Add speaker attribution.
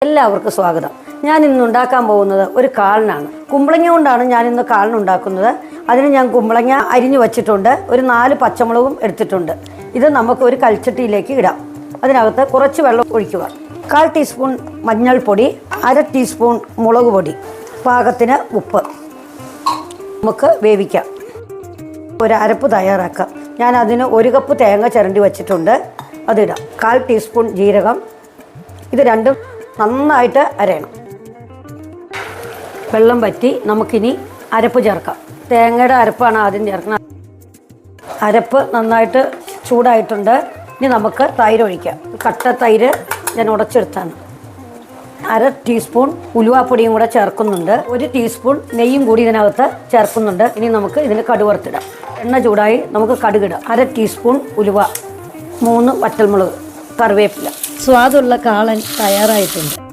Speaker 1: എല്ലാവർക്കും സ്വാഗതം. ഞാൻ ഇന്ന് ഉണ്ടാക്കാൻ പോകുന്നത് ഒരു കാളനാണ്. കുമ്പളങ്ങ കൊണ്ടാണ് ഞാൻ ഇന്ന് കാളൻ ഉണ്ടാക്കുന്നത്. അതിന് ഞാൻ കുമ്പളങ്ങ അരിഞ്ഞു വച്ചിട്ടുണ്ട്. ഒരു 4 പച്ചമുളകും എടുത്തിട്ടുണ്ട്. ഇത് നമുക്ക് ഒരു കൽച്ചട്ടിയിലേക്ക് ഇടാം. അതിനകത്ത് കുറച്ച് വെള്ളം ഒഴിക്കുക. 1/4 ടീസ്പൂൺ മഞ്ഞൾപ്പൊടി, 1/2 ടീസ്പൂൺ മുളക് പൊടി, പാകത്തിന് ഉപ്പ്. നമുക്ക് വേവിക്കാം. ഒരു അരപ്പ് തയ്യാറാക്കാം. ഞാൻ അതിന് 1 കപ്പ് തേങ്ങ ചിരണ്ടി വച്ചിട്ടുണ്ട്. അതിടാം. 1/4 ടീസ്പൂൺ ജീരകം. ഇത് രണ്ടും നന്നായിട്ട് അരയണം. വെള്ളം വറ്റി നമുക്കിനി അരപ്പ് ചേർക്കാം. തേങ്ങയുടെ അരപ്പാണ് ആദ്യം ചേർക്കണം. അരപ്പ് നന്നായിട്ട് ചൂടായിട്ടുണ്ട്. ഇനി നമുക്ക് തൈര് ഒഴിക്കാം. കട്ട തൈര് ഞാൻ ഉടച്ചെടുത്താണ്. 1/2 ടീസ്പൂൺ ഉലുവാപ്പൊടിയും കൂടെ ചേർക്കുന്നുണ്ട്. 1 ടീസ്പൂൺ നെയ്യും കൂടി ഇതിനകത്ത് ചേർക്കുന്നുണ്ട്. ഇനി നമുക്ക് ഇതിന് കടുക് വറുത്തിടാം. എണ്ണ ചൂടായി നമുക്ക് കടുകിടാം. 1/2 ടീസ്പൂൺ ഉലുവ, 3 വറ്റൽമുളക്, കറിവേപ്പില. സ്വാദുള്ള കാളൻ തയ്യാറായിട്ടുണ്ട്.